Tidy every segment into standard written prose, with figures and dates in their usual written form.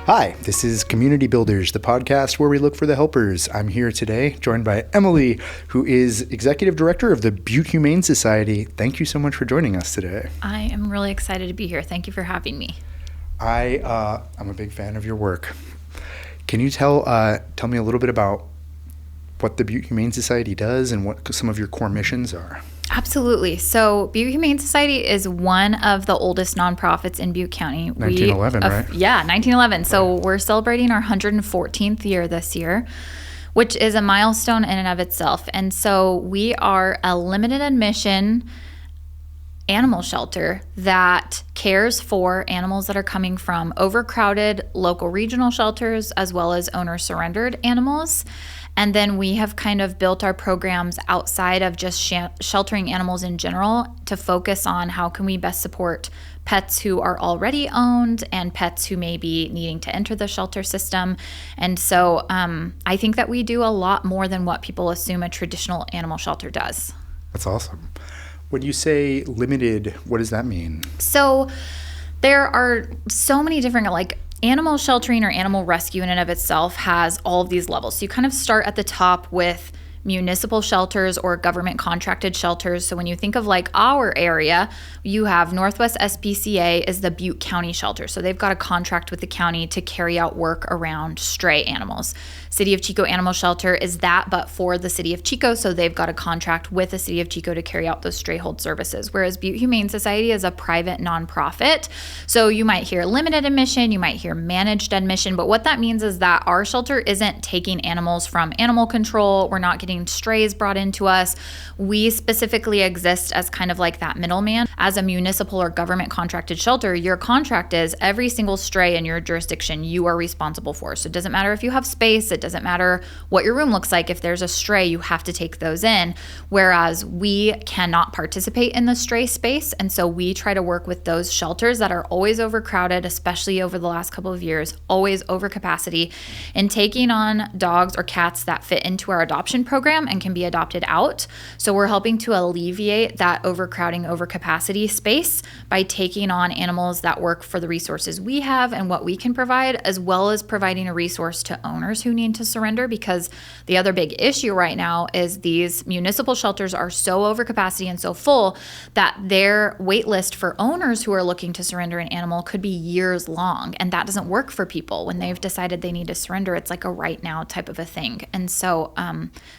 Hi, this is Community Builders, the podcast where we look for the helpers. I'm here today, joined by Emily, who is Executive Director of the Butte Humane Society. Thank you so much for joining us today. I am really excited to be here. Thank you for having me. I'm a big fan of your work. Can you tell me a little bit about what the Butte Humane Society does and what some of your core missions are? Absolutely. So Butte Humane Society is one of the oldest nonprofits in Butte County. 1911, right? Yeah, 1911. Right. So we're celebrating our 114th year this year, which is a milestone in and of itself. And so we are a limited admission animal shelter that cares for animals that are coming from overcrowded local regional shelters as well as owner-surrendered animals. And then we have kind of built our programs outside of just sheltering animals in general to focus on how can we best support pets who are already owned and pets who may be needing to enter the shelter system. And so I think that we do a lot more than what people assume a traditional animal shelter does. That's awesome. When you say limited, what does that mean? So there are so many different, animal sheltering or animal rescue in and of itself has all of these levels. So you kind of start at the top with municipal shelters or government contracted shelters. So when you think of our area, you have Northwest SPCA is the Butte County shelter. So they've got a contract with the county to carry out work around stray animals. City of Chico Animal Shelter is that, but for the City of Chico. So they've got a contract with the City of Chico to carry out those stray hold services. Whereas Butte Humane Society is a private nonprofit. So you might hear limited admission, you might hear managed admission, but what that means is that our shelter isn't taking animals from animal control. We're not getting strays brought into us. We specifically exist as kind of like that middleman. As a municipal or government contracted shelter, your contract is every single stray in your jurisdiction you are responsible for. So it doesn't matter if you have space, it doesn't matter what your room looks like. If there's a stray, you have to take those in. Whereas we cannot participate in the stray space. And so we try to work with those shelters that are always overcrowded, especially over the last couple of years, always over capacity, and taking on dogs or cats that fit into our adoption program and can be adopted out. So we're helping to alleviate that overcrowding, overcapacity space by taking on animals that work for the resources we have and what we can provide, as well as providing a resource to owners who need to surrender, because the other big issue right now is these municipal shelters are so overcapacity and so full that their wait list for owners who are looking to surrender an animal could be years long. And that doesn't work for people when they've decided they need to surrender. It's like a right now type of a thing. And so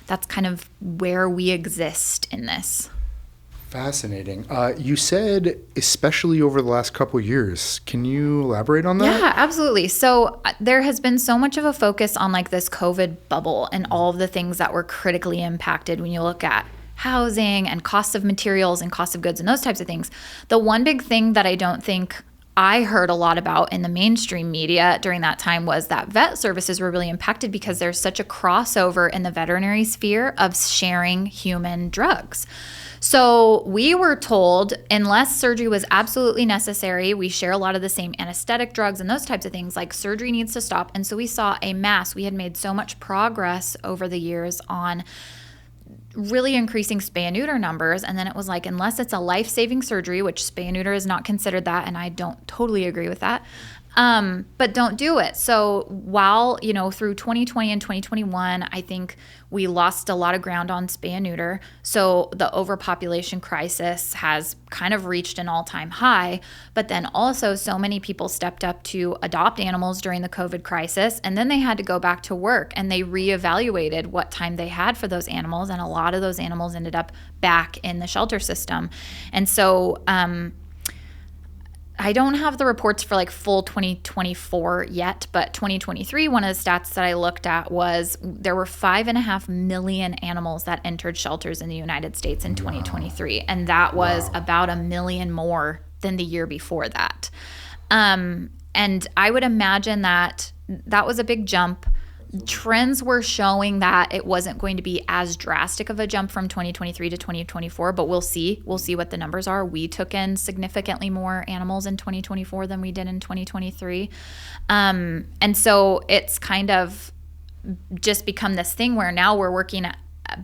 that's kind of where we exist in this. Fascinating. You said especially over the last couple of years. Can you elaborate on that? Yeah, absolutely. So there has been so much of a focus on this COVID bubble and all of the things that were critically impacted when you look at housing and cost of materials and cost of goods and those types of things. The one big thing that I don't think I heard a lot about in the mainstream media during that time was that vet services were really impacted because there's such a crossover in the veterinary sphere of sharing human drugs. So we were told, unless surgery was absolutely necessary, we share a lot of the same anesthetic drugs and those types of things, surgery needs to stop. And so we saw a mass. We had made so much progress over the years on really increasing spay and neuter numbers. And then it was unless it's a life-saving surgery, which spay and neuter is not considered that, and I don't totally agree with that, but don't do it. So while, through 2020 and 2021, I think we lost a lot of ground on spay and neuter. So the overpopulation crisis has kind of reached an all-time high, but then also so many people stepped up to adopt animals during the COVID crisis, and then they had to go back to work and they reevaluated what time they had for those animals. And a lot of those animals ended up back in the shelter system. And so, I don't have the reports for full 2024 yet, but 2023, one of the stats that I looked at was there were 5.5 million animals that entered shelters in the United States in 2023. And that was about 1 million more than the year before that. And I would imagine that was a big jump. Trends were showing that it wasn't going to be as drastic of a jump from 2023 to 2024, but we'll see. We'll see what the numbers are. We took in significantly more animals in 2024 than we did in 2023. And so it's kind of just become this thing where now we're working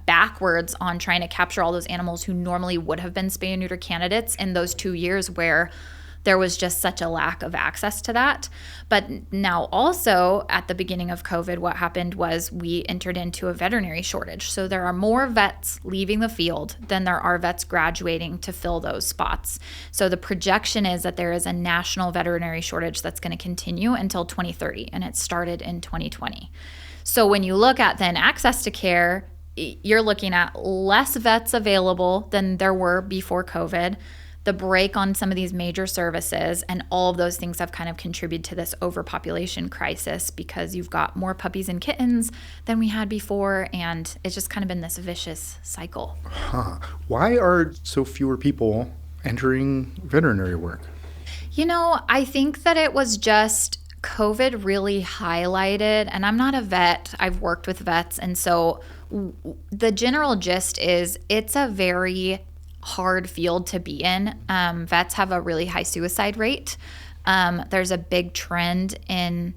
backwards on trying to capture all those animals who normally would have been spay and neuter candidates in those 2 years where there was just such a lack of access to that. But now also at the beginning of COVID, what happened was we entered into a veterinary shortage. So there are more vets leaving the field than there are vets graduating to fill those spots. So the projection is that there is a national veterinary shortage that's going to continue until 2030, and it started in 2020. So when you look at then access to care, you're looking at less vets available than there were before COVID, the break on some of these major services, and all of those things have kind of contributed to this overpopulation crisis because you've got more puppies and kittens than we had before, and it's just kind of been this vicious cycle. Why are so fewer people entering veterinary work? I think that it was just COVID really highlighted, and I'm not a vet, I've worked with vets, and so the general gist is it's a very hard field to be in. Vets have a really high suicide rate. There's a big trend in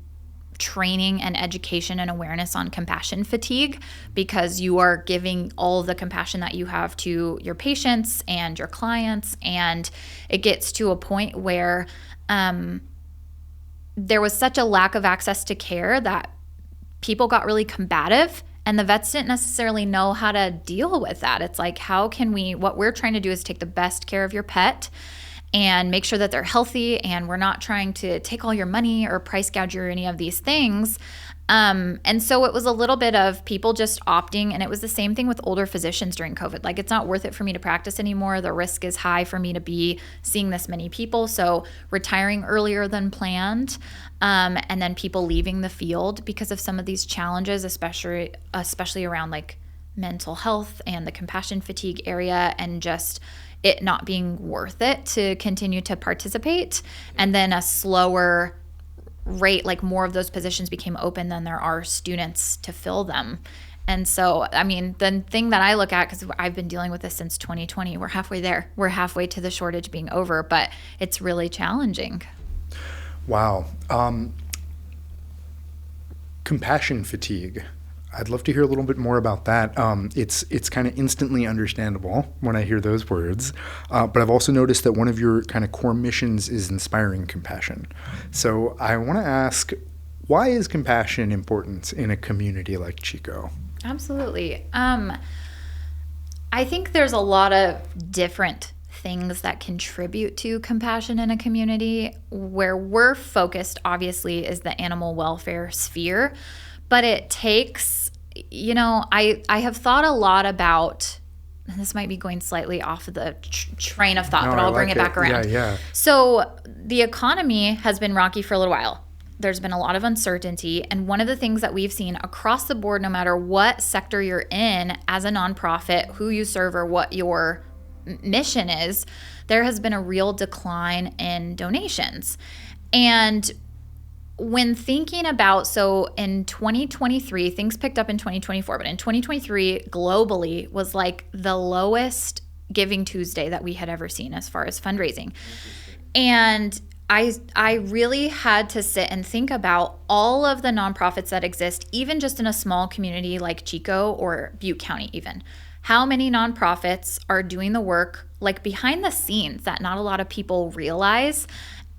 training and education and awareness on compassion fatigue because you are giving all of the compassion that you have to your patients and your clients, and it gets to a point where there was such a lack of access to care that people got really combative, and the vets didn't necessarily know how to deal with that. It's like, what we're trying to do is take the best care of your pet and make sure that they're healthy, and we're not trying to take all your money or price gouge you or any of these things. And so it was a little bit of people just opting, and it was the same thing with older physicians during COVID. Like, it's not worth it for me to practice anymore. The risk is high for me to be seeing this many people. So retiring earlier than planned, and then people leaving the field because of some of these challenges, especially around like mental health and the compassion fatigue area, and just it not being worth it to continue to participate. And then a slower rate, like more of those positions became open than there are students to fill them. And so, I mean, the thing that I look at, because I've been dealing with this since 2020, we're halfway there. We're halfway to the shortage being over, but it's really challenging. Wow. Compassion fatigue. I'd love to hear a little bit more about that. It's kind of instantly understandable when I hear those words, but I've also noticed that one of your kind of core missions is inspiring compassion. So I want to ask, why is compassion important in a community like Chico? Absolutely. I think there's a lot of different things that contribute to compassion in a community. Where we're focused, obviously, is the animal welfare sphere. But it takes, I have thought a lot about, and this might be going slightly off of the train of thought, but I'll bring it back around. Yeah. So the economy has been rocky for a little while. There's been a lot of uncertainty. And one of the things that we've seen across the board, no matter what sector you're in as a nonprofit, who you serve, or what your mission is, there has been a real decline in donations. And when thinking about, so in 2023, things picked up in 2024, but in 2023, globally was like the lowest Giving Tuesday that we had ever seen as far as fundraising. And I really had to sit and think about all of the nonprofits that exist, even just in a small community like Chico or Butte County even. How many nonprofits are doing the work like behind the scenes that not a lot of people realize,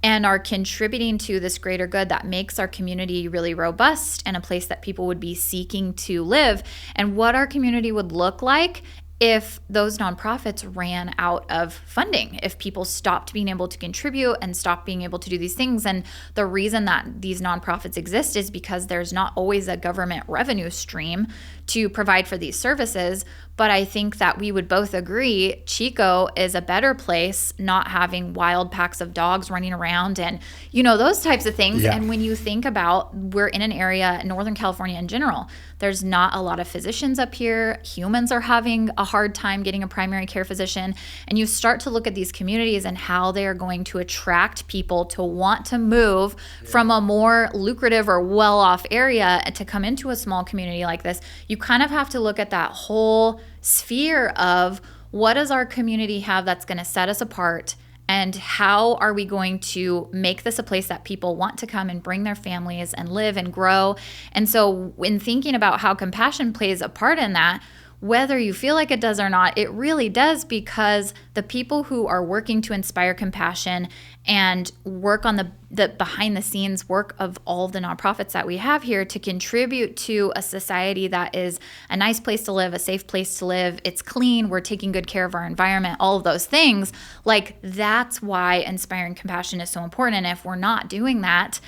and are contributing to this greater good that makes our community really robust and a place that people would be seeking to live, and what our community would look like if those nonprofits ran out of funding, if people stopped being able to contribute and stopped being able to do these things. And the reason that these nonprofits exist is because there's not always a government revenue stream to provide for these services. But I think that we would both agree Chico is a better place, not having wild packs of dogs running around and, those types of things. Yeah. And when you think about, we're in an area, Northern California in general, there's not a lot of physicians up here. Humans are having a hard time getting a primary care physician. And you start to look at these communities and how they are going to attract people to want to move from a more lucrative or well-off area to come into a small community like this. You kind of have to look at that whole sphere of what does our community have that's going to set us apart, and how are we going to make this a place that people want to come and bring their families and live and grow. And so when thinking about how compassion plays a part in that, whether you feel like it does or not, it really does, because the people who are working to inspire compassion and work on the behind the scenes work of all of the nonprofits that we have here to contribute to a society that is a nice place to live, a safe place to live, it's clean, we're taking good care of our environment, all of those things, like that's why inspiring compassion is so important. And if we're not doing that,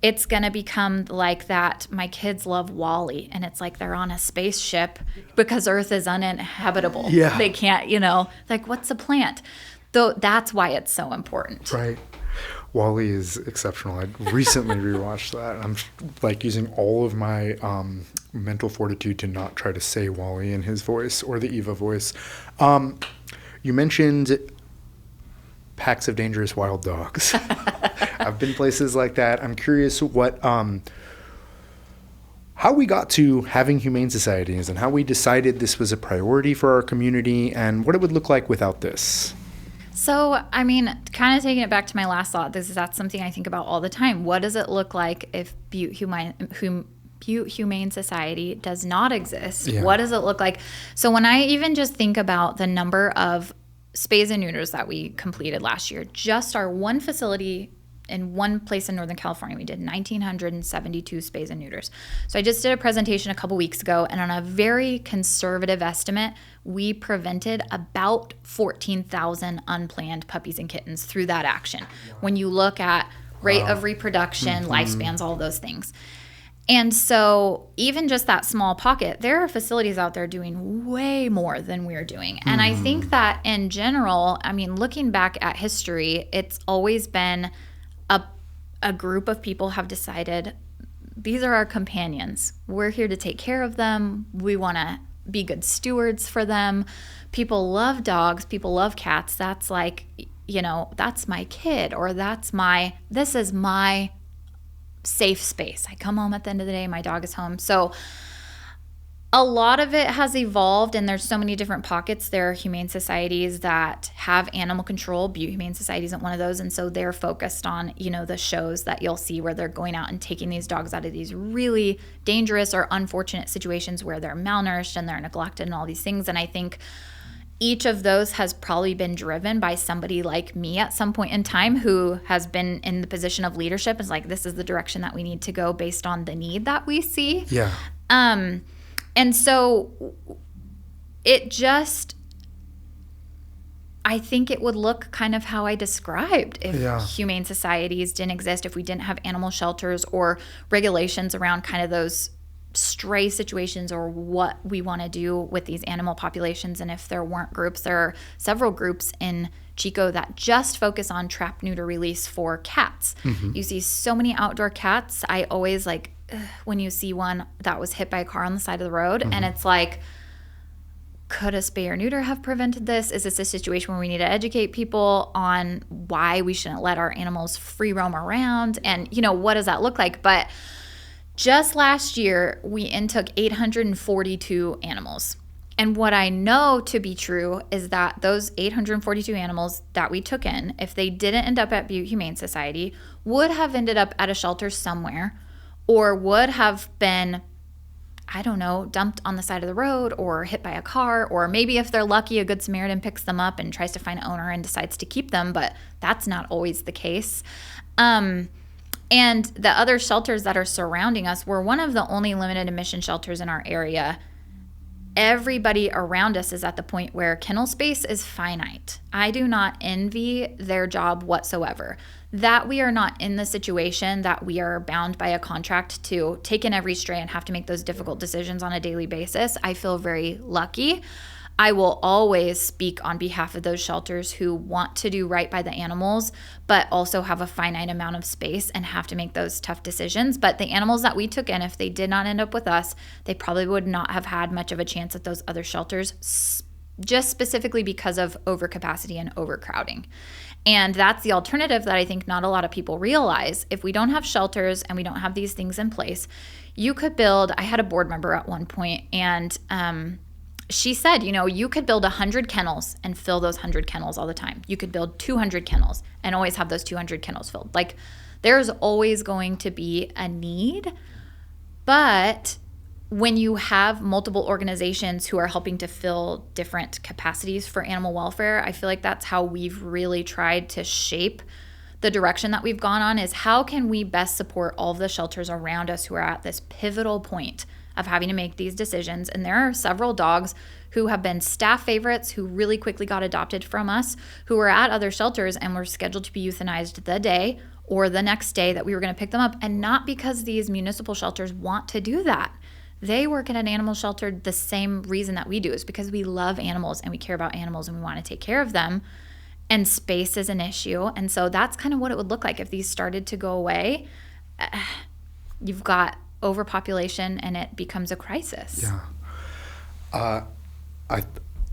it's going to become like that. My kids love WALL-E, and it's like they're on a spaceship because Earth is uninhabitable. Yeah. They can't, like, what's a plant? Though that's why it's so important. Right. WALL-E is exceptional. I recently rewatched that. I'm like using all of my mental fortitude to not try to say WALL-E in his voice or the Eva voice. You mentioned packs of dangerous wild dogs. I've been places like that. I'm curious how we got to having humane societies and how we decided this was a priority for our community and what it would look like without this. So, I mean, kind of taking it back to my last thought, that's something I think about all the time. What does it look like if Butte Humane Society does not exist? Yeah. What does it look like? So when I even just think about the number of spays and neuters that we completed last year, just our one facility in one place in Northern California, we did 1,972 spays and neuters. So I just did a presentation a couple weeks ago, and on a very conservative estimate, we prevented about 14,000 unplanned puppies and kittens through that action. When you look at rate of reproduction, lifespans, all of those things. And so even just that small pocket, there are facilities out there doing way more than we're doing. And I think that in general, I mean, looking back at history, it's always been a group of people have decided these are our companions. We're here to take care of them. We want to be good stewards for them. People love dogs. People love cats. That's like, that's my kid, or this is my safe space. I come home at the end of the day, my dog is home. So a lot of it has evolved, and there's so many different pockets. There are humane societies that have animal control. Butte Humane Society isn't one of those, and so they're focused on, the shows that you'll see where they're going out and taking these dogs out of these really dangerous or unfortunate situations where they're malnourished and they're neglected and all these things. And I think each of those has probably been driven by somebody like me at some point in time who has been in the position of leadership. Is like, this is the direction that we need to go based on the need that we see. Yeah. And so I think it would look kind of how I described if humane societies didn't exist, if we didn't have animal shelters or regulations around kind of those stray situations or what we want to do with these animal populations. And if there weren't groups, there are several groups in Chico that just focus on trap, neuter, release for cats. You see so many outdoor cats. I always when you see one that was hit by a car on the side of the road, and it's like, could a spay or neuter have prevented this? Is this a situation where we need to educate people on why we shouldn't let our animals free roam around? And, what does that look like? But just last year, we intook 842 animals. And what I know to be true is that those 842 animals that we took in, if they didn't end up at Butte Humane Society, would have ended up at a shelter somewhere, or would have been, I don't know, dumped on the side of the road or hit by a car, or maybe if they're lucky, a Good Samaritan picks them up and tries to find an owner and decides to keep them, but that's not always the case. And the other shelters that are surrounding us, we're one of the only limited admission shelters in our area. Everybody around us is at the point where kennel space is finite. I do not envy their job whatsoever. That we are not in the situation that we are bound by a contract to take in every stray and have to make those difficult decisions on a daily basis. I feel very lucky. I will always speak on behalf of those shelters who want to do right by the animals, but also have a finite amount of space and have to make those tough decisions. But the animals that we took in, if they did not end up with us, they probably would not have had much of a chance at those other shelters, just specifically because of overcapacity and overcrowding. And that's the alternative that I think not a lot of people realize. If we don't have shelters and we don't have these things in place, you could build, I had a board member at one point, and she said, you could build 100 kennels and fill those 100 kennels all the time. You could build 200 kennels and always have those 200 kennels filled. Like, there's always going to be a need, but when you have multiple organizations who are helping to fill different capacities for animal welfare, I feel like that's how we've really tried to shape the direction that we've gone on, is how can we best support all of the shelters around us who are at this pivotal point of having to make these decisions. And there are several dogs who have been staff favorites who really quickly got adopted from us, who were at other shelters and were scheduled to be euthanized the day or the next day that we were going to pick them up. And not because these municipal shelters want to do that. They work at an animal shelter the same reason that we do, is because we love animals and we care about animals and we want to take care of them. And space is an issue. And so that's kind of what it would look like if these started to go away. You've got overpopulation and it becomes a crisis. Yeah.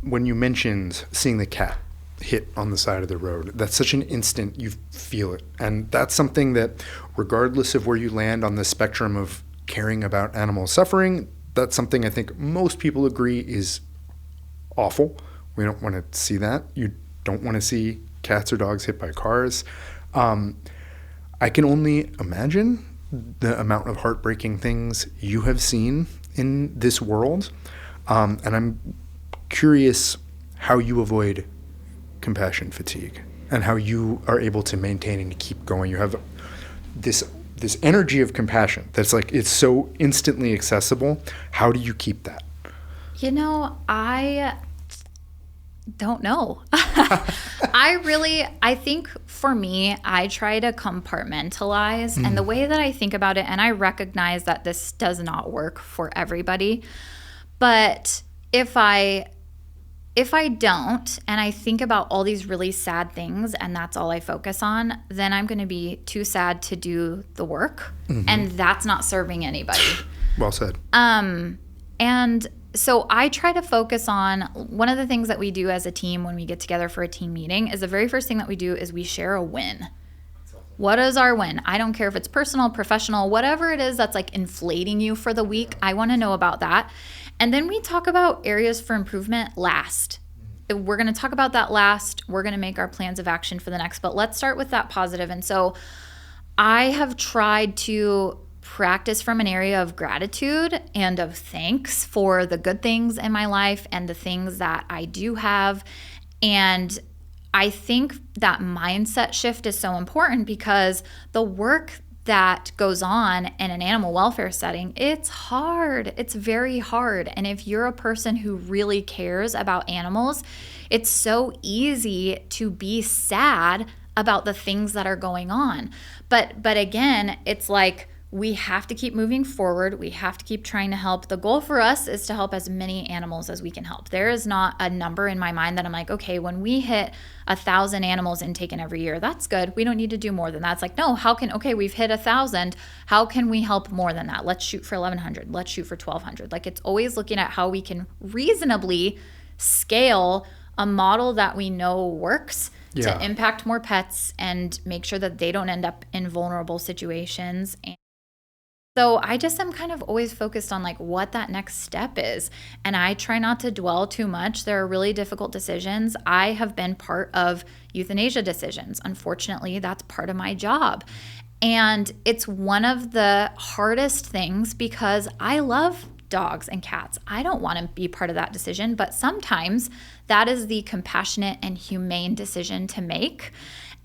When you mentioned seeing the cat hit on the side of the road, that's such an instant, you feel it. And that's something that, regardless of where you land on the spectrum of caring about animal suffering, that's something I think most people agree is awful. We don't want to see that. You don't want to see cats or dogs hit by cars. I can only imagine the amount of heartbreaking things you have seen in this world. And I'm curious how you avoid compassion fatigue and how you are able to maintain and keep going. You have this energy of compassion that's like, it's so instantly accessible. How do you keep that? I don't know. I think for me, I try to compartmentalize. And the way that I think about it, and I recognize that this does not work for everybody, but if I don't, and I think about all these really sad things and that's all I focus on, then I'm going to be too sad to do the work. And that's not serving anybody. Well said. And so I try to focus on, one of the things that we do as a team when we get together for a team meeting is the very first thing that we do is we share a win. What is our win? I don't care if it's personal, professional, whatever it is that's like inflating you for the week. I want to know about that. And then we talk about areas for improvement last. We're going to talk about that last. We're going to make our plans of action for the next. But let's start with that positive. And so I have tried to practice from an area of gratitude and of thanks for the good things in my life and the things that I do have. And I think that mindset shift is so important because the work that goes on in an animal welfare setting, it's hard. It's very hard. And if you're a person who really cares about animals, it's so easy to be sad about the things that are going on. But again, it's like, we have to keep moving forward. We have to keep trying to help. The goal for us is to help as many animals as we can help. There is not a number in my mind that I'm like, okay, when we hit 1,000 animals intaken every year, that's good. We don't need to do more than that. It's like, no, okay, we've hit 1,000. How can we help more than that? Let's shoot for 1,100. Let's shoot for 1,200. Like, it's always looking at how we can reasonably scale a model that we know works to impact more pets and make sure that they don't end up in vulnerable situations. So I just am kind of always focused on like what that next step is. And I try not to dwell too much. There are really difficult decisions. I have been part of euthanasia decisions. Unfortunately, that's part of my job. And it's one of the hardest things because I love dogs and cats. I don't want to be part of that decision, but sometimes that is the compassionate and humane decision to make.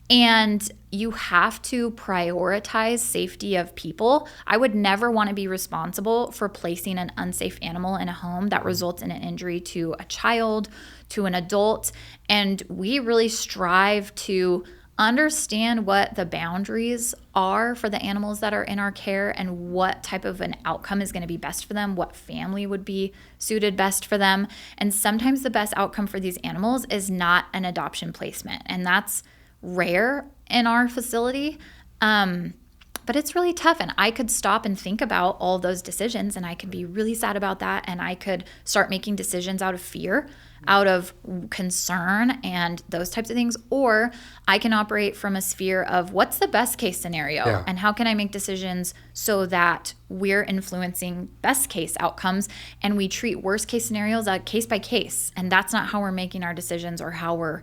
And you have to prioritize safety of people. I would never want to be responsible for placing an unsafe animal in a home that results in an injury to a child, to an adult. And we really strive to understand what the boundaries are for the animals that are in our care and what type of an outcome is going to be best for them, what family would be suited best for them. And sometimes the best outcome for these animals is not an adoption placement. And that's rare in our facility, but it's really tough. And I could stop and think about all those decisions and I could be really sad about that. And I could start making decisions out of fear, out of concern and those types of things. Or I can operate from a sphere of what's the best case scenario and how can I make decisions so that we're influencing best case outcomes and we treat worst case scenarios case by case. And that's not how we're making our decisions or how we're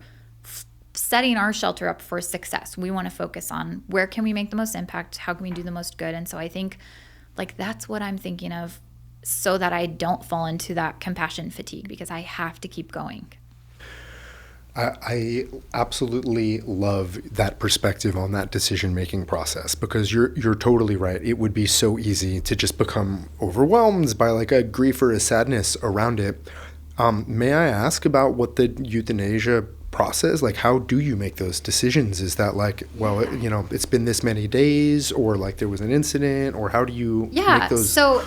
setting our shelter up for success. We want to focus on where can we make the most impact? How can we do the most good? And so I think like that's what I'm thinking of so that I don't fall into that compassion fatigue, because I have to keep going. I absolutely love that perspective on that decision-making process, because you're totally right. It would be so easy to just become overwhelmed by like a grief or a sadness around it. May I ask about what the euthanasia process, like how do you make those decisions? Is that like, well, it's been this many days, or like there was an incident, or how do you make those? So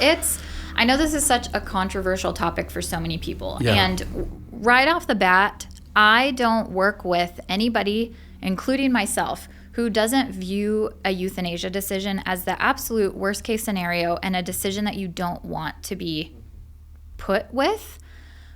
I know this is such a controversial topic for so many people. Yeah. And right off the bat, I don't work with anybody, including myself, who doesn't view a euthanasia decision as the absolute worst case scenario and a decision that you don't want to be put with.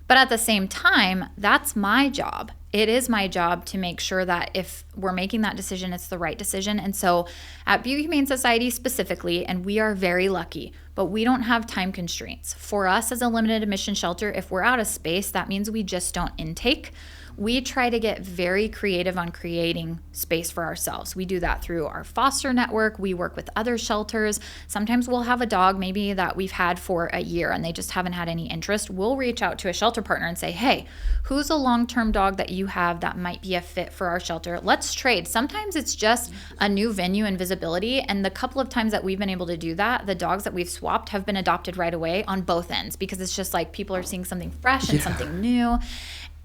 But at the same time, that's my job. It is my job to make sure that if we're making that decision, it's the right decision. And so at Butte Humane Society specifically, and we are very lucky, but we don't have time constraints. For us as a limited admission shelter, if we're out of space, that means we just don't intake. We try to get very creative on creating space for ourselves. We do that through our foster network. We work with other shelters. Sometimes we'll have a dog maybe that we've had for a year and they just haven't had any interest. We'll reach out to a shelter partner and say, hey, who's a long-term dog that you have that might be a fit for our shelter? Let's trade. Sometimes it's just a new venue and visibility. And the couple of times that we've been able to do that, the dogs that we've swapped have been adopted right away on both ends, because it's just like people are seeing something fresh and something new.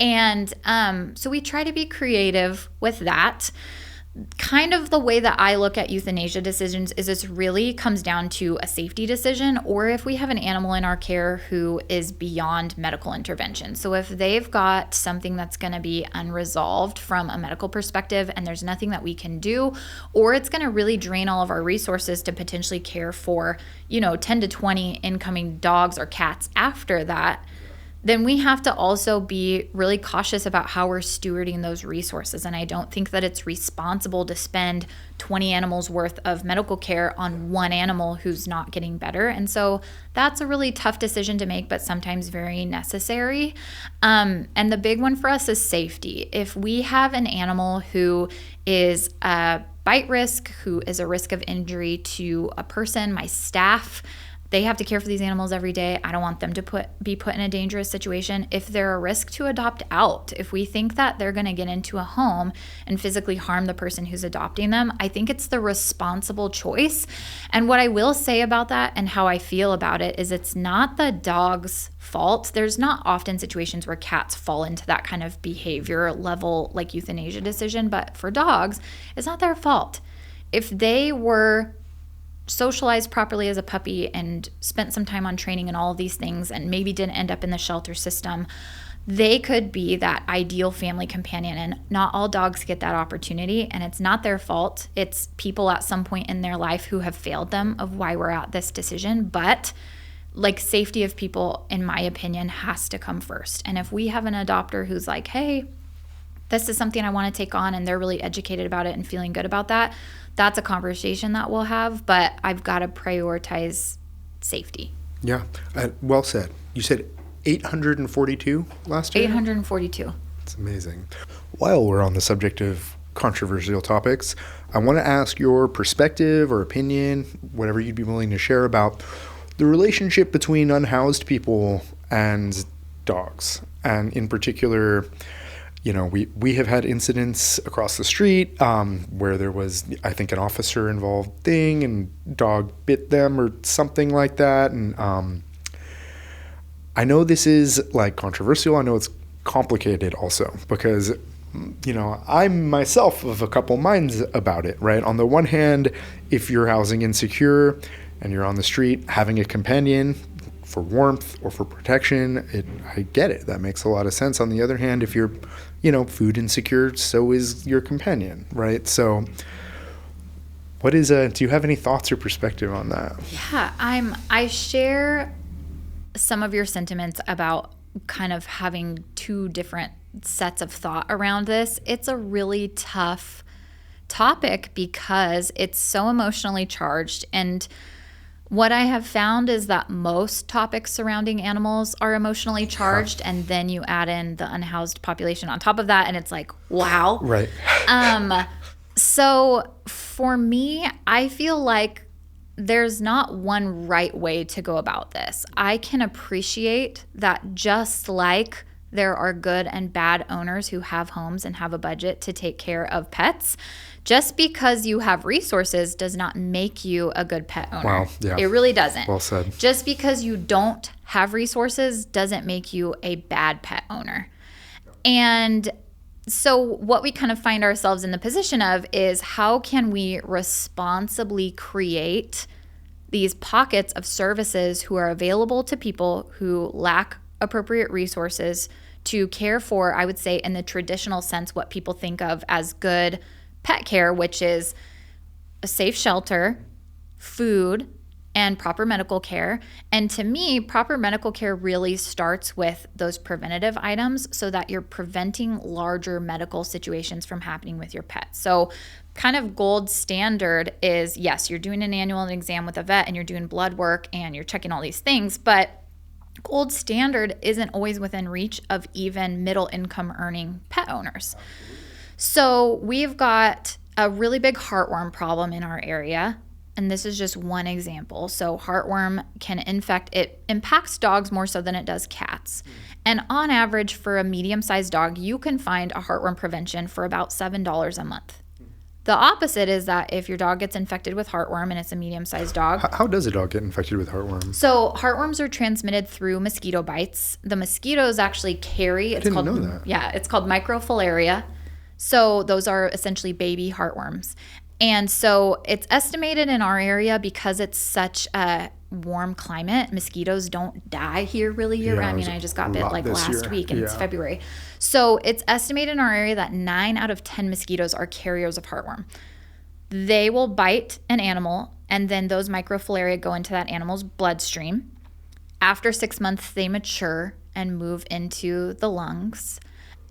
And so we try to be creative with that. Kind of the way that I look at euthanasia decisions is it really comes down to a safety decision, or if we have an animal in our care who is beyond medical intervention. So if they've got something that's going to be unresolved from a medical perspective and there's nothing that we can do, or it's going to really drain all of our resources to potentially care for, 10 to 20 incoming dogs or cats after that, then we have to also be really cautious about how we're stewarding those resources. And I don't think that it's responsible to spend 20 animals worth of medical care on one animal who's not getting better. And so that's a really tough decision to make, but sometimes very necessary. And the big one for us is safety. If we have an animal who is a bite risk, who is a risk of injury to a person, my staff, they have to care for these animals every day. I don't want them to be put in a dangerous situation. If they're a risk, to adopt out. If we think that they're going to get into a home and physically harm the person who's adopting them, I think it's the responsible choice. And what I will say about that and how I feel about it is it's not the dog's fault. There's not often situations where cats fall into that kind of behavior level like euthanasia decision, but for dogs, it's not their fault. If they were socialized properly as a puppy and spent some time on training and all of these things and maybe didn't end up in the shelter system, they could be that ideal family companion. And not all dogs get that opportunity, and it's not their fault. It's people at some point in their life who have failed them of why we're at this decision. But like, safety of people, in my opinion, has to come first. And if we have an adopter who's like, hey, this is something I want to take on, and they're really educated about it and feeling good about that, that's a conversation that we'll have, but I've got to prioritize safety. Yeah. Well said. You said 842 last year? 842. That's amazing. While we're on the subject of controversial topics, I want to ask your perspective or opinion, whatever you'd be willing to share, about the relationship between unhoused people and dogs. And in particular, we have had incidents across the street where there was, I think, an officer involved thing, and dog bit them or something like that. And I know this is like controversial. I know it's complicated also, because I'm myself of a couple minds about it, right? On the one hand, if you're housing insecure and you're on the street, having a companion for warmth or for protection, I get it. That makes a lot of sense. On the other hand, if you're food insecure, so is your companion, right? So do you have any thoughts or perspective on that? Yeah, I share some of your sentiments about kind of having two different sets of thought around this. It's a really tough topic because it's so emotionally charged, and what I have found is that most topics surrounding animals are emotionally charged, and then you add in the unhoused population on top of that, and it's like, wow. Right. So for me, I feel like there's not one right way to go about this. I can appreciate that just like there are good and bad owners who have homes and have a budget to take care of pets, just because you have resources does not make you a good pet owner. Wow, yeah. It really doesn't. Well said. Just because you don't have resources doesn't make you a bad pet owner. And so what we kind of find ourselves in the position of is how can we responsibly create these pockets of services who are available to people who lack appropriate resources to care for, I would say, in the traditional sense, what people think of as good pet care, which is a safe shelter, food, and proper medical care. And to me, proper medical care really starts with those preventative items so that you're preventing larger medical situations from happening with your pet. So kind of gold standard is, yes, you're doing an annual exam with a vet and you're doing blood work and you're checking all these things, but gold standard isn't always within reach of even middle income earning pet owners. So we've got a really big heartworm problem in our area. And this is just one example. So heartworm it impacts dogs more so than it does cats. And on average, for a medium-sized dog, you can find a heartworm prevention for about $7 a month. The opposite is that if your dog gets infected with heartworm and it's a medium-sized dog. How does a dog get infected with heartworm? So heartworms are transmitted through mosquito bites. The mosquitoes actually carry. I didn't know that. Yeah, it's called microfilaria. So those are essentially baby heartworms. And so it's estimated in our area, because it's such a warm climate, mosquitoes don't die here really year-round. I mean, I just got bit like last week and it's February. So it's estimated in our area that 9 out of 10 mosquitoes are carriers of heartworm. They will bite an animal, and then those microfilaria go into that animal's bloodstream. After 6 months, they mature and move into the lungs.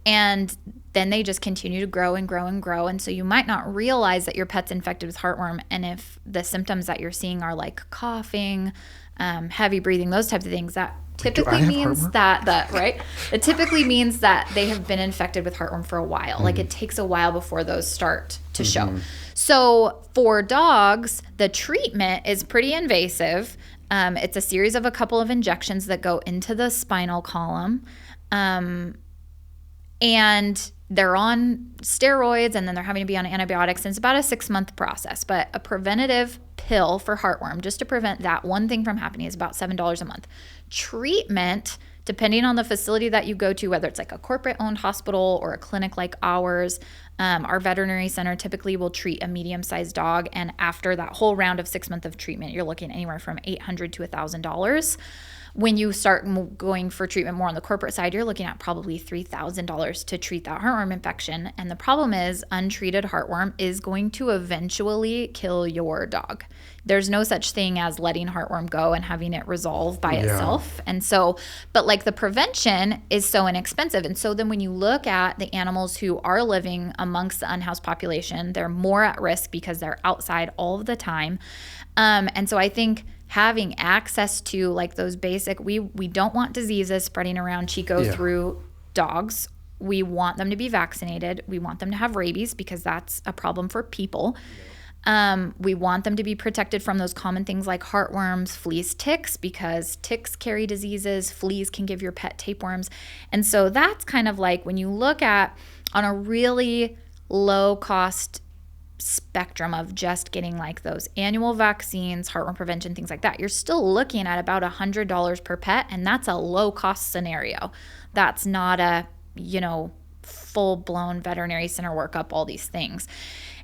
And then they just continue to grow and grow and grow. And so you might not realize that your pet's infected with heartworm. And if the symptoms that you're seeing are like coughing, heavy breathing, those types of things, that typically means it typically means that they have been infected with heartworm for a while. Like it takes a while before those start to show. So for dogs, the treatment is pretty invasive. It's a series of a couple of injections that go into the spinal column. And they're on steroids, and then they're having to be on antibiotics. And it's about a 6-month process. But a preventative pill for heartworm, just to prevent that one thing from happening, is about $7 a month. Treatment, depending on the facility that you go to, whether it's like a corporate-owned hospital or a clinic like ours, our veterinary center typically will treat a medium-sized dog. And after that whole round of 6 months of treatment, you're looking anywhere from $800 to $1,000. When you start going for treatment more on the corporate side, you're looking at probably $3,000 to treat that heartworm infection. And the problem is, untreated heartworm is going to eventually kill your dog. There's no such thing as letting heartworm go and having it resolve by itself. And so, but like the prevention is so inexpensive. And so then when you look at the animals who are living amongst the unhoused population, they're more at risk because they're outside all of the time. And so I think having access to like those basic, we don't want diseases spreading around Chico through dogs. We want them to be vaccinated. We want them to have rabies because that's a problem for people. We want them to be protected from those common things like heartworms, fleas, ticks, because ticks carry diseases. Fleas can give your pet tapeworms. And so that's kind of like when you look at on a really low cost spectrum of just getting like those annual vaccines, heartworm prevention, things like that, you're still looking at about $100 per pet. And that's a low cost scenario. That's not a, full blown veterinary center workup, all these things.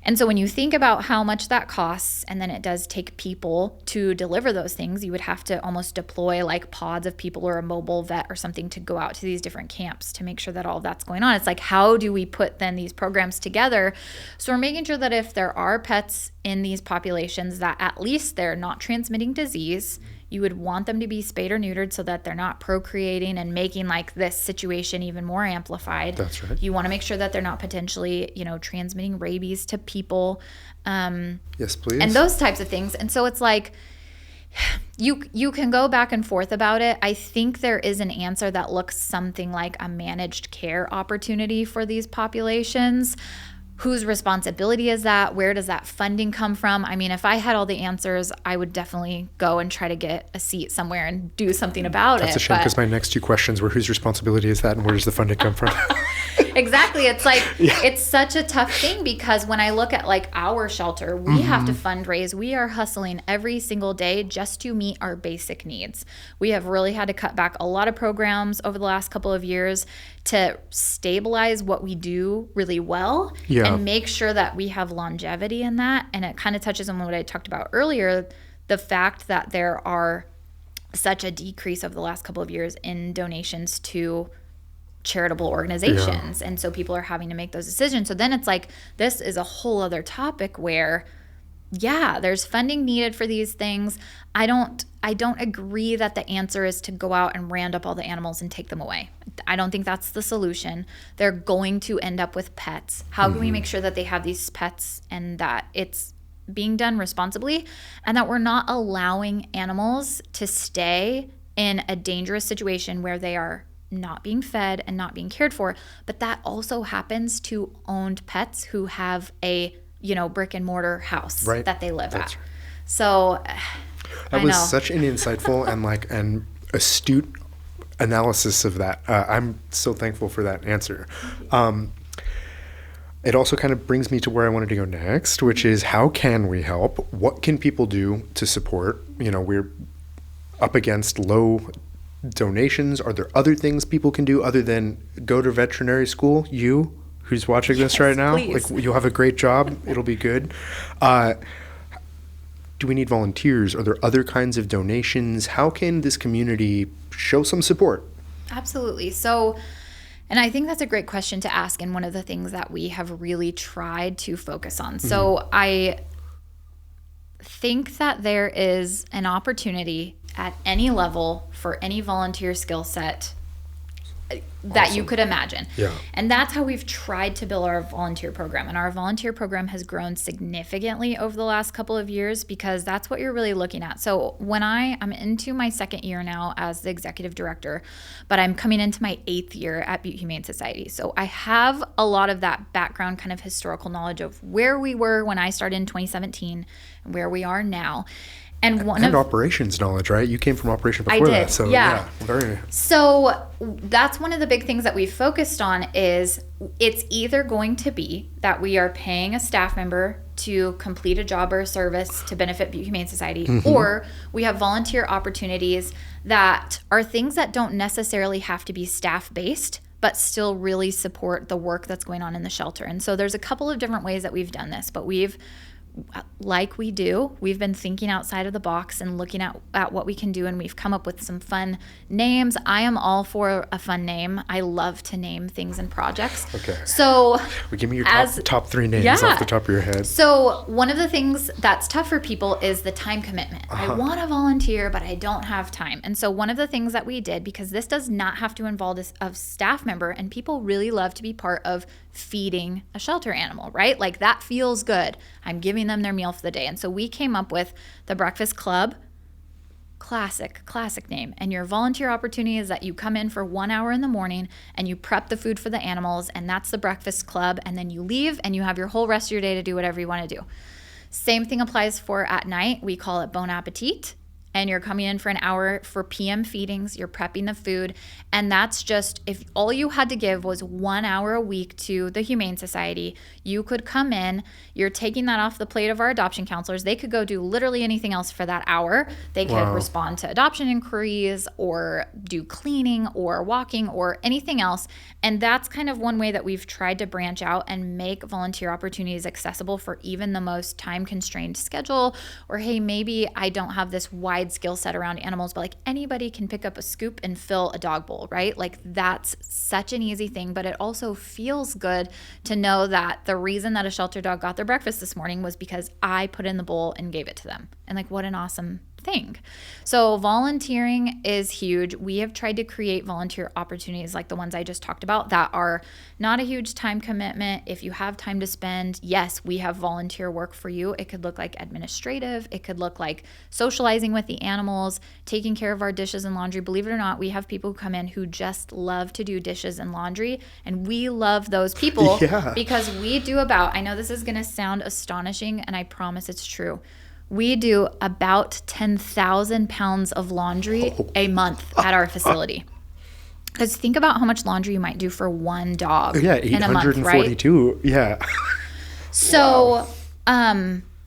And so when you think about how much that costs, and then it does take people to deliver those things, you would have to almost deploy like pods of people or a mobile vet or something to go out to these different camps to make sure that all of that's going on. It's like, how do we put then these programs together? So we're making sure that if there are pets in these populations, that at least they're not transmitting disease. You would want them to be spayed or neutered so that they're not procreating and making like this situation even more amplified. That's right. You want to make sure that they're not potentially, transmitting rabies to people. Yes, please. And those types of things. And so it's like, you can go back and forth about it. I think there is an answer that looks something like a managed care opportunity for these populations. Whose responsibility is that? Where does that funding come from? I mean, if I had all the answers, I would definitely go and try to get a seat somewhere and do something about it. That's a shame, because my next two questions were whose responsibility is that and where does the funding come from? Exactly. It's like, it's such a tough thing, because when I look at like our shelter, we have to fundraise. We are hustling every single day just to meet our basic needs. We have really had to cut back a lot of programs over the last couple of years to stabilize what we do really well and make sure that we have longevity in that. And it kind of touches on what I talked about earlier, the fact that there are such a decrease over the last couple of years in donations to charitable organizations. And so people are having to make those decisions. So then it's like, this is a whole other topic where, there's funding needed for these things. I don't agree that the answer is to go out and round up all the animals and take them away. I don't think that's the solution. They're going to end up with pets. How can we make sure that they have these pets and that it's being done responsibly, and that we're not allowing animals to stay in a dangerous situation where they are not being fed and not being cared for? But that also happens to owned pets who have a brick and mortar house that they live at. Right. So that was such an insightful and astute analysis of that. I'm so thankful for that answer. It also kind of brings me to where I wanted to go next, which is, how can we help? What can people do to support? We're up against low donations. Are there other things people can do other than go to veterinary school? You, who's watching this right now, please. You'll have a great job. It'll be good. Do we need volunteers? Are there other kinds of donations? How can this community show some support? Absolutely. So, and I think that's a great question to ask, and one of the things that we have really tried to focus on. So I think that there is an opportunity at any level for any volunteer skill set that you could imagine. Yeah. And that's how we've tried to build our volunteer program. And our volunteer program has grown significantly over the last couple of years, because that's what you're really looking at. So when I'm into my second year now as the executive director, but I'm coming into my 8th year at Butte Humane Society. So I have a lot of that background kind of historical knowledge of where we were when I started in 2017 and where we are now. And operations knowledge, right? You came from operation before that. So So that's one of the big things that we've focused on, is it's either going to be that we are paying a staff member to complete a job or a service to benefit Butte Humane Society, or we have volunteer opportunities that are things that don't necessarily have to be staff-based, but still really support the work that's going on in the shelter. And so there's a couple of different ways that we've done this, but we've been thinking outside of the box and looking at what we can do, and we've come up with some fun names. I am all for a fun name. I love to name things and projects. Okay. So give me your top 3 names off the top of your head. So one of the things that's tough for people is the time commitment. I want to volunteer, but I don't have time. And so one of the things that we did, because this does not have to involve a staff member, and people really love to be part of feeding a shelter animal, right? Like, that feels good. I'm giving them their meal for the day. And so we came up with the Breakfast Club. Classic name. And your volunteer opportunity is that you come in for 1 hour in the morning and you prep the food for the animals, and that's the Breakfast Club. And then you leave and you have your whole rest of your day to do whatever you want to do. Same thing applies for at night. We call it Bon Appetit. And you're coming in for an hour for PM feedings. You're prepping the food. And that's just, if all you had to give was 1 hour a week to the Humane Society, you could come in. You're taking that off the plate of our adoption counselors. They could go do literally anything else for that hour. They could respond to adoption inquiries, or do cleaning, or walking, or anything else. And that's kind of one way that we've tried to branch out and make volunteer opportunities accessible for even the most time-constrained schedule. Or, hey, maybe I don't have this wide skill set around animals, but like, anybody can pick up a scoop and fill a dog bowl, right? Like, that's such an easy thing, but it also feels good to know that the reason that a shelter dog got their breakfast this morning was because I put in the bowl and gave it to them. And like, what an awesome thing. So volunteering is huge. We have tried to create volunteer opportunities like the ones I just talked about that are not a huge time commitment. If you have time to spend, yes, we have volunteer work for you. It could look like administrative. It could look like socializing with the animals, taking care of our dishes and laundry. Believe it or not, we have people who come in who just love to do dishes and laundry, and we love those people because we do about, I know this is going to sound astonishing, and I promise it's true. We do about 10,000 pounds of laundry a month at our facility. Because think about how much laundry you might do for one dog in a month, right? 842. Yeah. So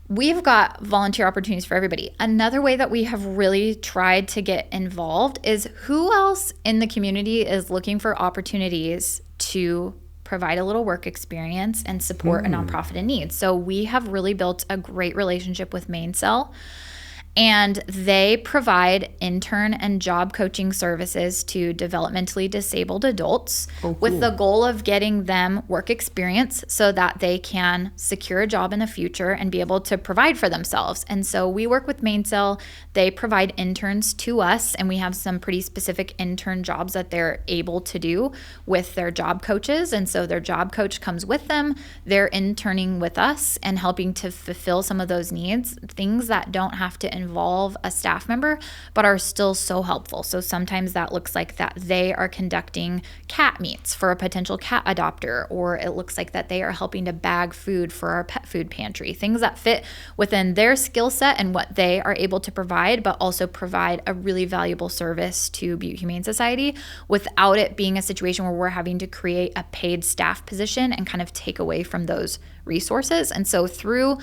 we've got volunteer opportunities for everybody. Another way that we have really tried to get involved is who else in the community is looking for opportunities to provide a little work experience and support a nonprofit in need. So we have really built a great relationship with Maincell, and they provide intern and job coaching services to developmentally disabled adults with the goal of getting them work experience so that they can secure a job in the future and be able to provide for themselves. And so we work with Maincell. They provide interns to us, and we have some pretty specific intern jobs that they're able to do with their job coaches. And so their job coach comes with them. They're interning with us and helping to fulfill some of those needs, things that don't have to involve a staff member, but are still so helpful. So sometimes that looks like that they are conducting cat meets for a potential cat adopter, or it looks like that they are helping to bag food for our pet food pantry, things that fit within their skill set and what they are able to provide, but also provide a really valuable service to Butte Humane Society without it being a situation where we're having to create a paid staff position and kind of take away from those resources. And so through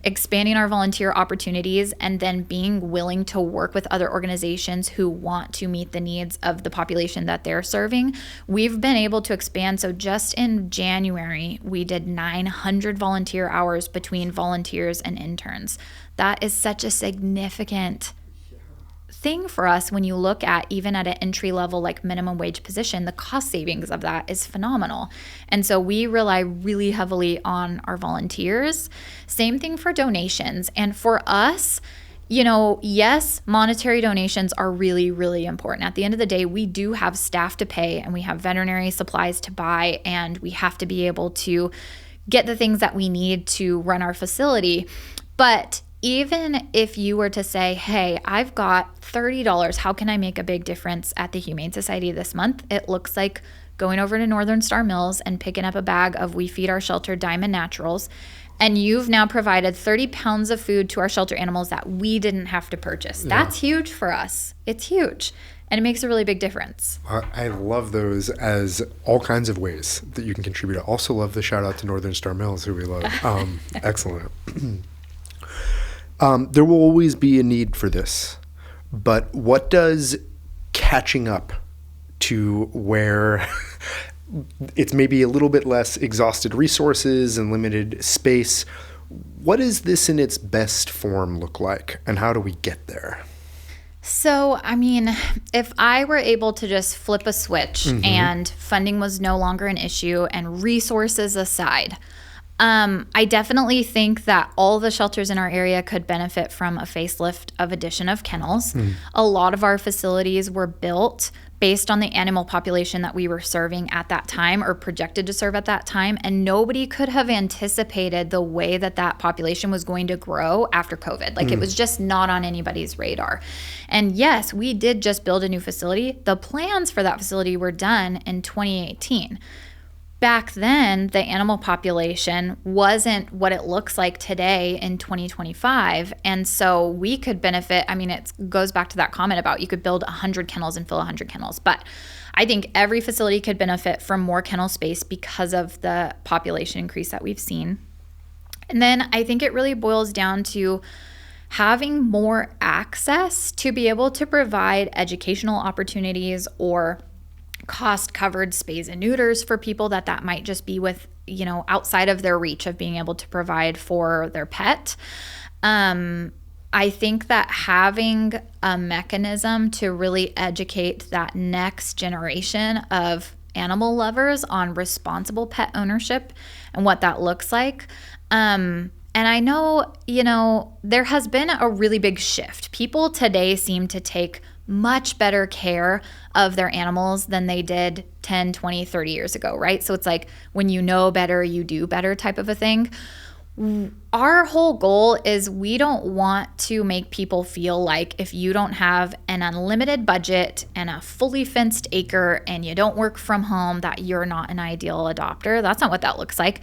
expanding our volunteer opportunities and then being willing to work with other organizations who want to meet the needs of the population that they're serving, we've been able to expand. So just in January, we did 900 volunteer hours between volunteers and interns. That is such a significant thing for us when you look at even at an entry level like minimum wage position. The cost savings of that is phenomenal. And so we rely really heavily on our volunteers. Same thing for donations. And for us, you know, yes, monetary donations are really, really important. At the end of the day, we do have staff to pay and we have veterinary supplies to buy, and we have to be able to get the things that we need to run our facility. But even if you were to say, hey, I've got $30, how can I make a big difference at the Humane Society this month? It looks like going over to Northern Star Mills and picking up a bag of We Feed Our Shelter Diamond Naturals, and you've now provided 30 pounds of food to our shelter animals that we didn't have to purchase. Yeah. That's huge for us. It's huge. And it makes a really big difference. I love those as all kinds of ways that you can contribute. I also love the shout out to Northern Star Mills, who we love. Excellent. There will always be a need for this, but what does catching up to where it's maybe a little bit less exhausted resources and limited space, what does this in its best form look like, and how do we get there? So, I mean, if I were able to just flip a switch and funding was no longer an issue and resources aside, I definitely think that all the shelters in our area could benefit from a facelift of addition of kennels. A lot of our facilities were built based on the animal population that we were serving at that time or projected to serve at that time, and nobody could have anticipated the way that that population was going to grow after COVID. Like it was just not on anybody's radar. And yes, we did just build a new facility. The plans for that facility were done in 2018. Back then, the animal population wasn't what it looks like today in 2025. And so we could benefit. I mean, it goes back to that comment about you could build 100 kennels and fill 100 kennels. But I think every facility could benefit from more kennel space because of the population increase that we've seen. And then I think it really boils down to having more access to be able to provide educational opportunities or cost-covered spays and neuters for people that might just be with, you know, outside of their reach of being able to provide for their pet. I think that having a mechanism to really educate that next generation of animal lovers on responsible pet ownership and what that looks like, And I know, there has been a really big shift. People today seem to take much better care of their animals than they did 10, 20, 30 years ago, right? So it's like when you know better, you do better type of a thing. Our whole goal is we don't want to make people feel like if you don't have an unlimited budget and a fully fenced acre and you don't work from home, that you're not an ideal adopter. That's not what that looks like.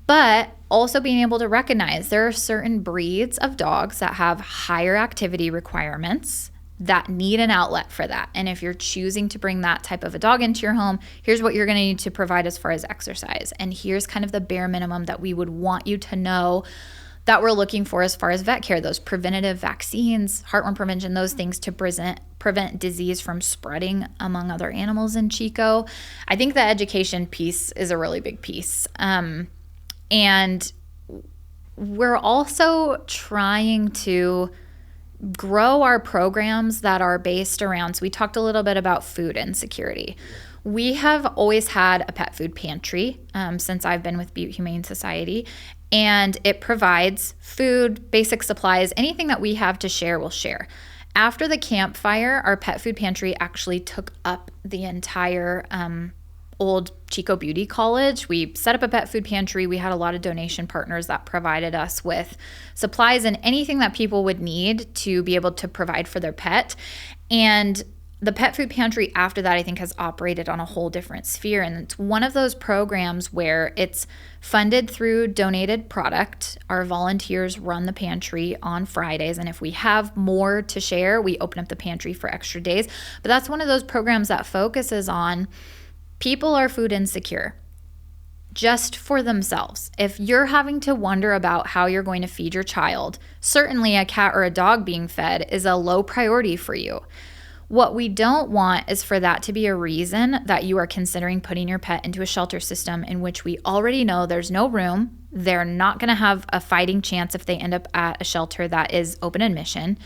But also being able to recognize there are certain breeds of dogs that have higher activity requirements that need an outlet for that. And if you're choosing to bring that type of a dog into your home, here's what you're going to need to provide as far as exercise. And here's kind of the bare minimum that we would want you to know that we're looking for as far as vet care, those preventative vaccines, heartworm prevention, those things to prevent disease from spreading among other animals in Chico. I think the education piece is a really big piece. And we're also trying to grow our programs that are based around, so we talked a little bit about food insecurity. We have always had a pet food pantry since I've been with Butte Humane Society, and it provides food, basic supplies, anything that we have to share, we'll share. After the campfire, our pet food pantry actually took up the entire old Chico Beauty College. We set up a pet food pantry. We had a lot of donation partners that provided us with supplies and anything that people would need to be able to provide for their pet. And the pet food pantry after that, I think, has operated on a whole different sphere. And it's one of those programs where it's funded through donated product. Our volunteers run the pantry on Fridays. And if we have more to share, we open up the pantry for extra days. But that's one of those programs that focuses on people are food insecure just for themselves. If you're having to wonder about how you're going to feed your child, certainly a cat or a dog being fed is a low priority for you. What we don't want is for that to be a reason that you are considering putting your pet into a shelter system in which we already know there's no room. They're not going to have a fighting chance if they end up at a shelter that is open admission.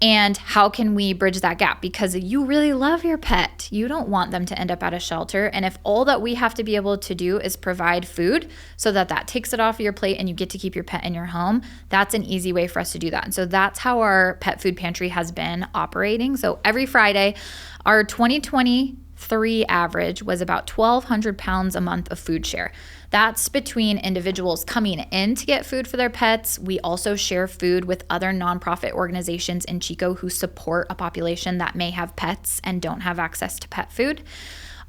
And how can we bridge that gap? Because you really love your pet. You don't want them to end up at a shelter. And if all that we have to be able to do is provide food so that takes it off of your plate and you get to keep your pet in your home, that's an easy way for us to do that. And so that's how our pet food pantry has been operating. So every Friday, our 2023 average was about 1,200 pounds a month of food share. That's between individuals coming in to get food for their pets. We also share food with other nonprofit organizations in Chico who support a population that may have pets and don't have access to pet food.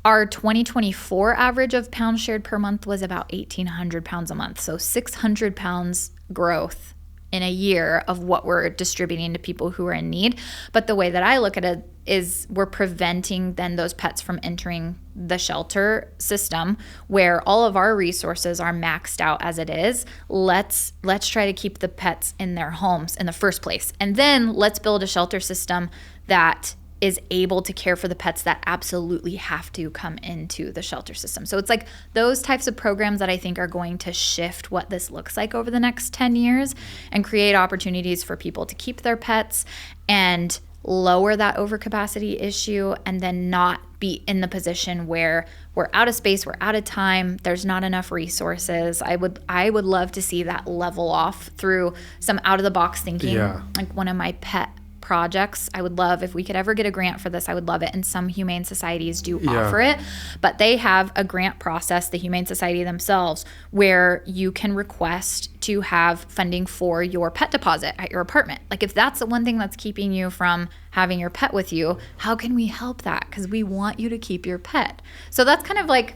Our 2024 average of pounds shared per month was about 1,800 pounds a month. So 600 pounds growth in a year of what we're distributing to people who are in need. But the way that I look at it is we're preventing then those pets from entering the shelter system where all of our resources are maxed out as it is. Let's try to keep the pets in their homes in the first place. And then let's build a shelter system that is able to care for the pets that absolutely have to come into the shelter system. So it's like those types of programs that I think are going to shift what this looks like over the next 10 years and create opportunities for people to keep their pets and lower that overcapacity issue and then not be in the position where we're out of space, we're out of time, there's not enough resources. I would love to see that level off through some out of the box thinking. Yeah. Like one of my pet projects, I would love if we could ever get a grant for this. I would love it, and some humane societies do offer it, but they have a grant process, the Humane Society themselves, where you can request to have funding for your pet deposit at your apartment. Like if that's the one thing that's keeping you from having your pet with you, how can we help that? Because we want you to keep your pet. So that's kind of like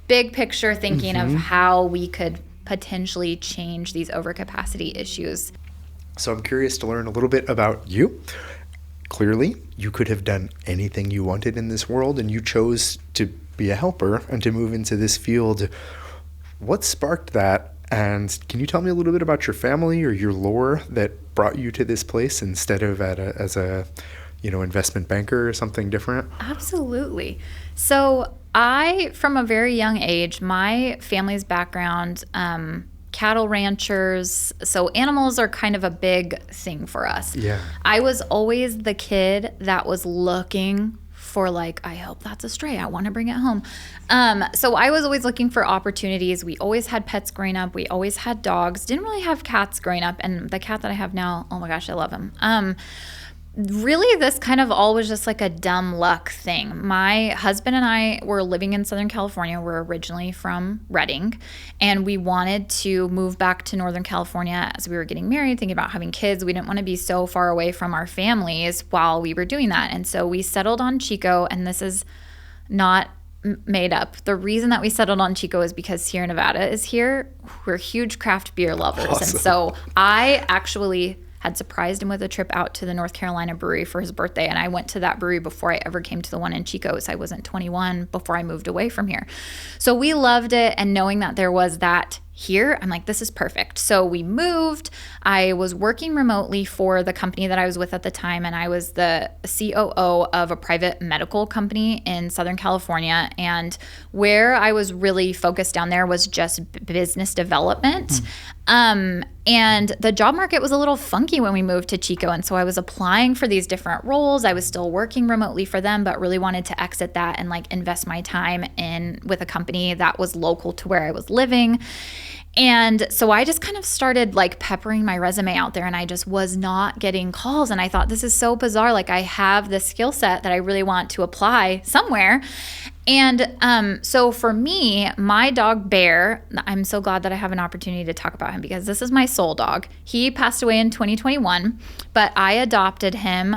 big picture thinking of how we could potentially change these overcapacity issues. So I'm curious to learn a little bit about you. Clearly, you could have done anything you wanted in this world, and you chose to be a helper and to move into this field. What sparked that? And can you tell me a little bit about your family or your lore that brought you to this place instead of as a investment banker or something different? Absolutely. So from a very young age, my family's background, cattle ranchers, so animals are kind of a big thing for us. Yeah. I was always the kid that was looking for like, I hope that's a stray. I want to bring it home. So I was always looking for opportunities. We always had pets growing up. We always had dogs. Didn't really have cats growing up. And the cat that I have now, oh my gosh, I love him. Really, this kind of all was just like a dumb luck thing. My husband and I were living in Southern California. We're originally from Redding, and we wanted to move back to Northern California as we were getting married, thinking about having kids. We didn't want to be so far away from our families while we were doing that. And so we settled on Chico, and this is not made up. The reason that we settled on Chico is because Sierra Nevada is here. We're huge craft beer lovers. Awesome. And so I actually had surprised him with a trip out to the North Carolina brewery for his birthday. And I went to that brewery before I ever came to the one in Chico. So I wasn't 21 before I moved away from here. So we loved it. And knowing that there was that here, I'm like, this is perfect. So we moved. I was working remotely for the company that I was with at the time, and I was the COO of a private medical company in Southern California. And where I was really focused down there was just business development. And the job market was a little funky when we moved to Chico. And so I was applying for these different roles. I was still working remotely for them, but really wanted to exit that and like invest my time in with a company that was local to where I was living. And so I just kind of started like peppering my resume out there, and I just was not getting calls. And I thought, this is so bizarre. Like, I have this skill set that I really want to apply somewhere. And so for me, my dog Bear, I'm so glad that I have an opportunity to talk about him because this is my soul dog. He passed away in 2021, but I adopted him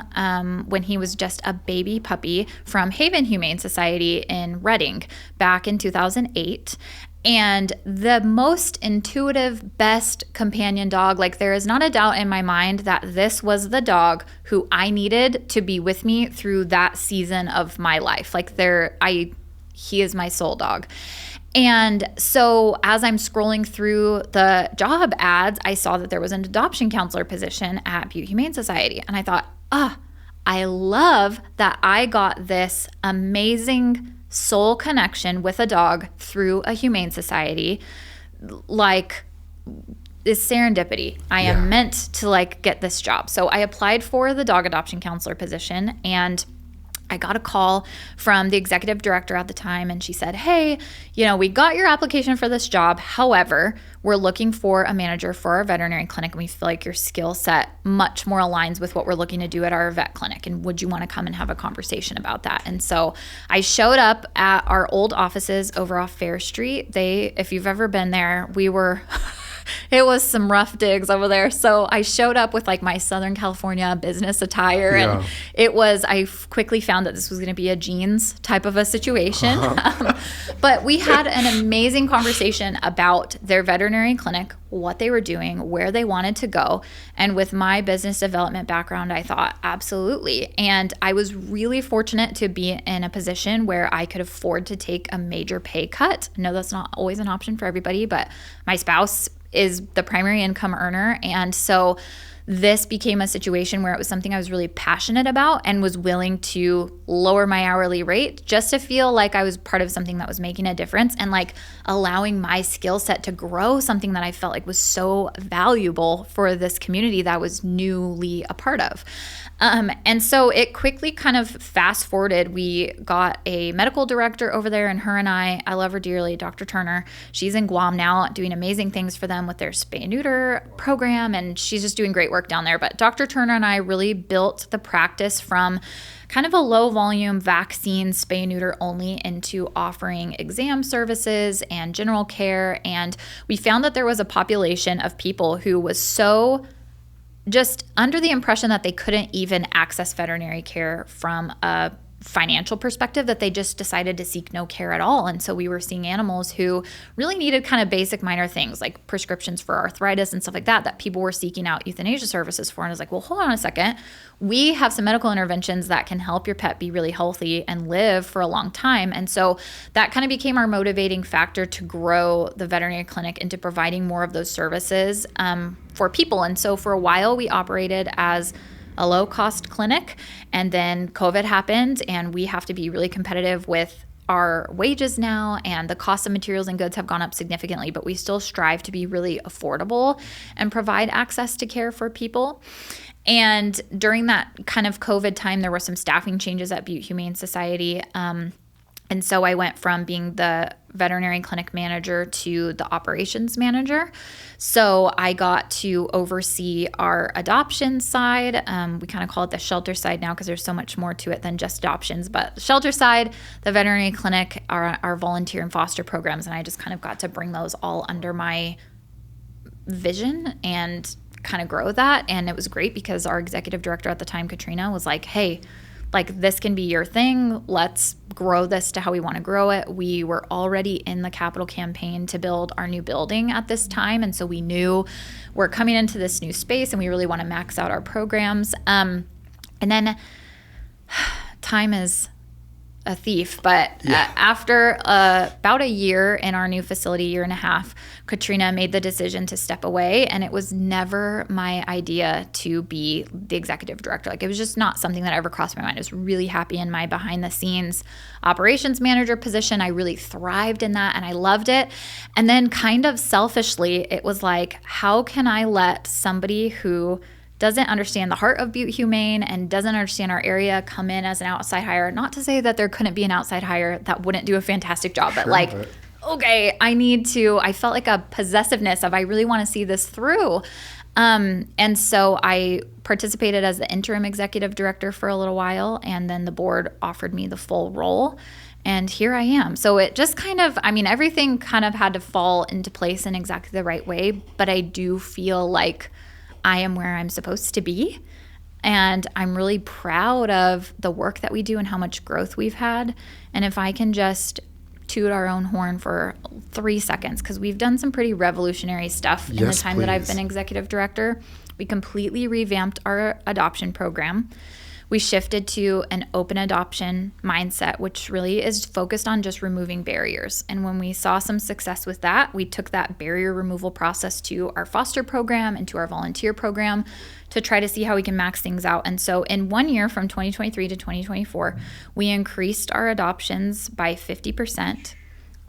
when he was just a baby puppy from Haven Humane Society in Redding back in 2008. And the most intuitive, best companion dog, like there is not a doubt in my mind that this was the dog who I needed to be with me through that season of my life. Like he is my soul dog. And so as I'm scrolling through the job ads, I saw that there was an adoption counselor position at Butte Humane Society. And I thought, I love that I got this amazing soul connection with a dog through a humane society. Like, it's serendipity. I am meant to like get this job. So I applied for the dog adoption counselor position, and I got a call from the executive director at the time, and she said, hey, we got your application for this job. However, we're looking for a manager for our veterinary clinic, and we feel like your skill set much more aligns with what we're looking to do at our vet clinic. And would you want to come and have a conversation about that? And so I showed up at our old offices over off Fair Street. If you've ever been there, it was some rough digs over there. So I showed up with like my Southern California business attire, and I quickly found that this was going to be a jeans type of a situation. But we had an amazing conversation about their veterinary clinic, what they were doing, where they wanted to go. And with my business development background, I thought, absolutely. And I was really fortunate to be in a position where I could afford to take a major pay cut. I know that's not always an option for everybody, but my spouse is the primary income earner. And so this became a situation where it was something I was really passionate about and was willing to lower my hourly rate just to feel like I was part of something that was making a difference and like allowing my skill set to grow, something that I felt like was so valuable for this community that I was newly a part of. And so it quickly kind of fast forwarded. We got a medical director over there, and her and I love her dearly, Dr. Turner. She's in Guam now doing amazing things for them with their spay and neuter program, and she's just doing great work down there. But Dr. Turner and I really built the practice from kind of a low volume vaccine spay and neuter only into offering exam services and general care. And we found that there was a population of people who was so just under the impression that they couldn't even access veterinary care from a financial perspective, that they just decided to seek no care at all. And so we were seeing animals who really needed kind of basic minor things like prescriptions for arthritis and stuff like that people were seeking out euthanasia services for. And I was like, well, hold on a second. We have some medical interventions that can help your pet be really healthy and live for a long time. And so that kind of became our motivating factor to grow the veterinary clinic into providing more of those services for people. And so for a while we operated as a low-cost clinic, and then COVID happened, and we have to be really competitive with our wages now, and the cost of materials and goods have gone up significantly, but we still strive to be really affordable and provide access to care for people. And during that kind of COVID time, there were some staffing changes at Butte Humane Society. And so I went from being the veterinary clinic manager to the operations manager. So I got to oversee our adoption side. We kind of call it the shelter side now because there's so much more to it than just adoptions. But the shelter side, the veterinary clinic, our volunteer and foster programs. And I just kind of got to bring those all under my vision and kind of grow that. And it was great because our executive director at the time, Katrina, was like, hey, like this can be your thing. Let's grow this to how we want to grow it. We were already in the capital campaign to build our new building at this time. And so we knew we're coming into this new space and we really want to max out our programs. And then time is a thief, but after about a year in our new facility, year and a half, Katrina made the decision to step away, and it was never my idea to be the executive director. Like, it was just not something that ever crossed my mind. I was really happy in my behind the scenes operations manager position. I really thrived in that and I loved it. And then kind of selfishly, it was like, how can I let somebody who doesn't understand the heart of Butte Humane and doesn't understand our area come in as an outside hire? Not to say that there couldn't be an outside hire that wouldn't do a fantastic job, but okay, I felt like a possessiveness of, I really want to see this through. And so I participated as the interim executive director for a little while, and then the board offered me the full role. And here I am. So it just kind of, everything kind of had to fall into place in exactly the right way, but I do feel like I am where I'm supposed to be. And I'm really proud of the work that we do and how much growth we've had. And if I can just toot our own horn for 3 seconds, because we've done some pretty revolutionary stuff in the time that I've been executive director. We completely revamped our adoption program. We shifted to an open adoption mindset, which really is focused on just removing barriers. And when we saw some success with that, we took that barrier removal process to our foster program and to our volunteer program to try to see how we can max things out. And so in 1 year, from 2023 to 2024, we increased our adoptions by 50%.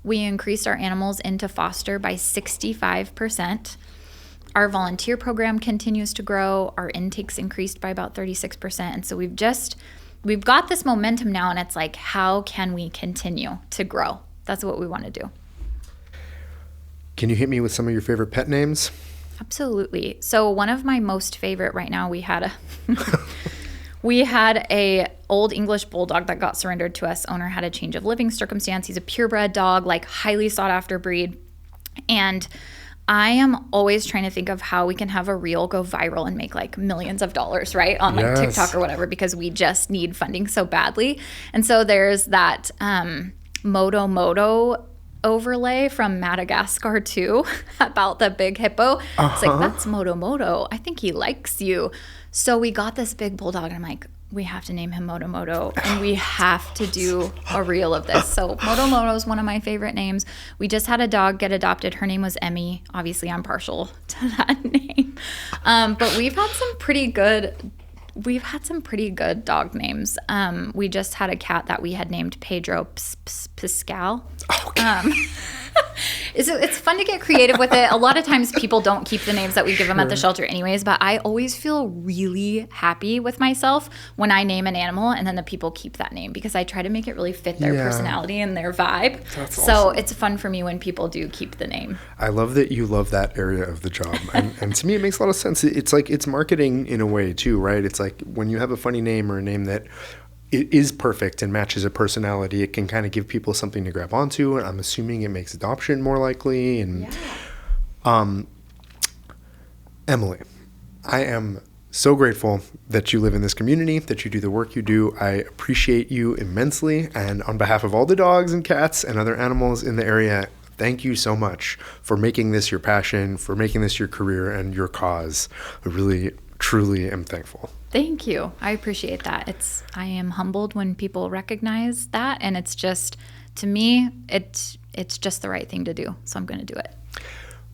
We increased our animals into foster by 65%. Our volunteer program continues to grow. Our intakes increased by about 36%. And so we've got this momentum now, and it's like, how can we continue to grow? That's what we want to do. Can you hit me with some of your favorite pet names? Absolutely. So one of my most favorite right now, we had a old English bulldog that got surrendered to us. Owner had a change of living circumstance. He's a purebred dog, like highly sought after breed. And I am always trying to think of how we can have a reel go viral and make like millions of dollars, right? On like TikTok or whatever, because we just need funding so badly. And so there's that Moto overlay from Madagascar too about the big hippo. It's like, that's Moto. I think he likes you. So we got this big bulldog, and I'm like, we have to name him Moto, and we have to do a reel of this. So Moto is one of my favorite names. We just had a dog get adopted. Her name was Emmy. Obviously, I'm partial to that name. But we've had some pretty good dog names. We just had a cat that we had named Pedro Pascal. Okay. It's fun to get creative with it. A lot of times people don't keep the names that we give them at the shelter anyways, but I always feel really happy with myself when I name an animal and then the people keep that name, because I try to make it really fit their personality and their vibe. That's awesome. So it's fun for me when people do keep the name. I love that you love that area of the job. And to me, it makes a lot of sense. It's like, it's marketing in a way too, right? It's like when you have a funny name or a name that it is perfect and matches a personality, it can kind of give people something to grab onto. And I'm assuming it makes adoption more likely. And Emily, I am so grateful that you live in this community, that you do the work you do. I appreciate you immensely. And on behalf of all the dogs and cats and other animals in the area, thank you so much for making this your passion, for making this your career and your cause. I really, truly am thankful. Thank you. I appreciate that. I am humbled when people recognize that, and it's just, to me, it's just the right thing to do. So I'm going to do it.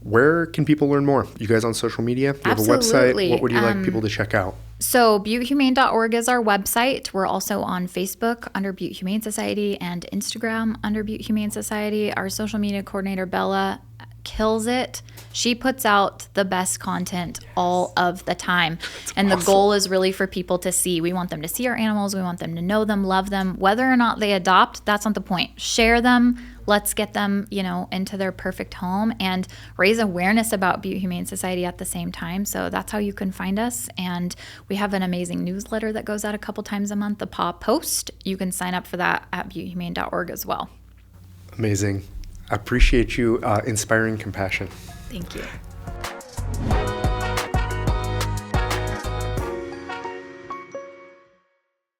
Where can people learn more? You guys on social media? You have a website? What would you like people to check out? So buttehumane.org is our website. We're also on Facebook under Butte Humane Society and Instagram under Butte Humane Society. Our social media coordinator, Bella, kills it She puts out the best content all of the time. And awesome. The goal is really for people to see. We want them to see our animals. We want them to know them, love them. Whether or not they adopt, that's not the point. Share them. Let's get them, into their perfect home and raise awareness about Butte Humane Society at the same time. So that's how you can find us. And we have an amazing newsletter that goes out a couple times a month, the Paw Post. You can sign up for that at buttehumane.org as well. Amazing. I appreciate you inspiring compassion. Thank you.